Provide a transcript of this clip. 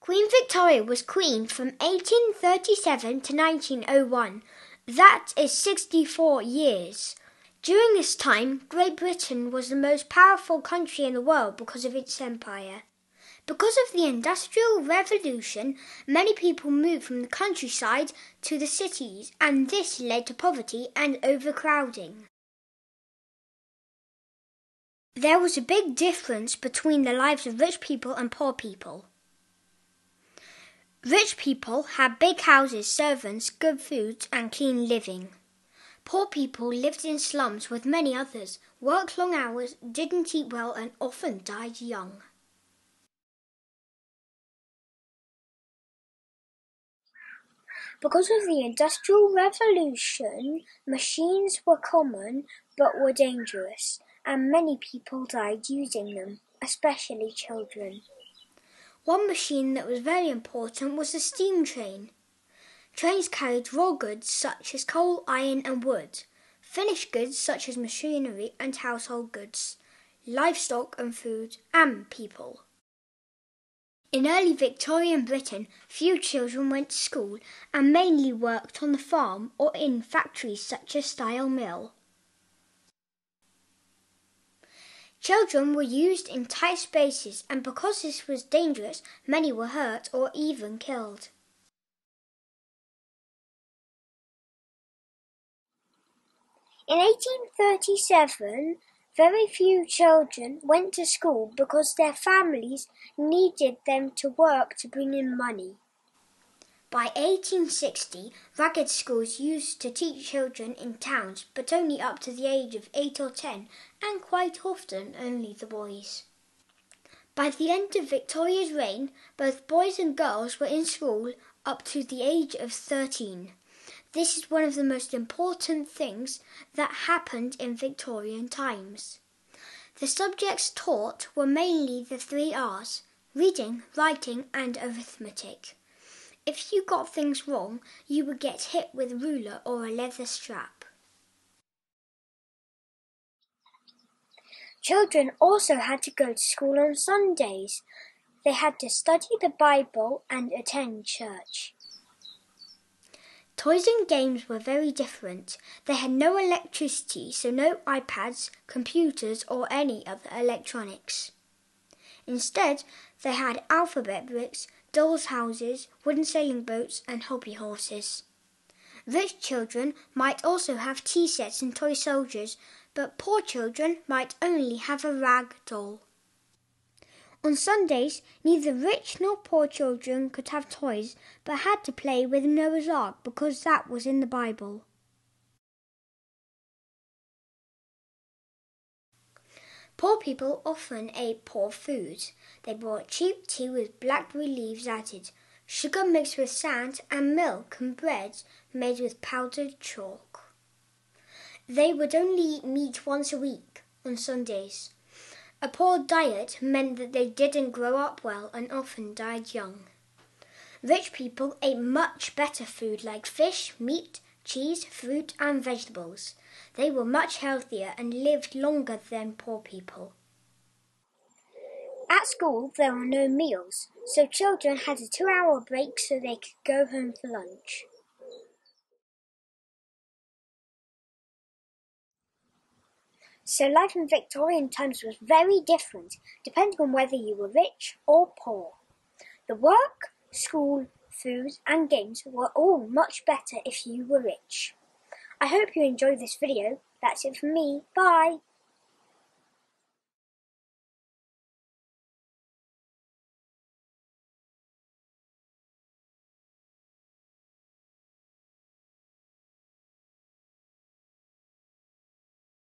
Queen Victoria was queen from 1837 to 1901. That is 64 years. During this time, Great Britain was the most powerful country in the world because of its empire. Because of the Industrial Revolution, many people moved from the countryside to the cities, and this led to poverty and overcrowding. There was a big difference between the lives of rich people and poor people. Rich people had big houses, servants, good food, and clean living. Poor people lived in slums with many others, worked long hours, didn't eat well, and often died young. Because of the Industrial Revolution, machines were common but were dangerous, and many people died using them, especially children. One machine that was very important was the steam train. Trains carried raw goods such as coal, iron and wood, finished goods such as machinery and household goods, livestock and food, and people. In early Victorian Britain, few children went to school and mainly worked on the farm or in factories such as Style Mill. Children were used in tight spaces, and because this was dangerous, many were hurt or even killed. In 1837, very few children went to school because their families needed them to work to bring in money. By 1860, ragged schools used to teach children in towns, but only up to the age of 8 or 10, and quite often only the boys. By the end of Victoria's reign, both boys and girls were in school up to the age of 13. This is one of the most important things that happened in Victorian times. The subjects taught were mainly the 3 R's: reading, writing, and arithmetic. If you got things wrong, you would get hit with a ruler or a leather strap. Children also had to go to school on Sundays. They had to study the Bible and attend church. Toys and games were very different. They had no electricity, so no iPads, computers, or any other electronics. Instead, they had alphabet bricks, dolls' houses, wooden sailing boats, and hobby horses. Rich children might also have tea sets and toy soldiers, but poor children might only have a rag doll. On Sundays, neither rich nor poor children could have toys, but had to play with Noah's Ark because that was in the Bible. Poor people often ate poor food. They bought cheap tea with blackberry leaves added, sugar mixed with sand, and milk and bread made with powdered chalk. They would only eat meat once a week, on Sundays. A poor diet meant that they didn't grow up well and often died young. Rich people ate much better food like fish, meat, cheese, fruit and vegetables. They were much healthier and lived longer than poor people. At school there were no meals, so children had a 2-hour break so they could go home for lunch. So life in Victorian times was very different, depending on whether you were rich or poor. The work, school, food and games were all much better if you were rich. I hope you enjoyed this video. That's it from me. Bye!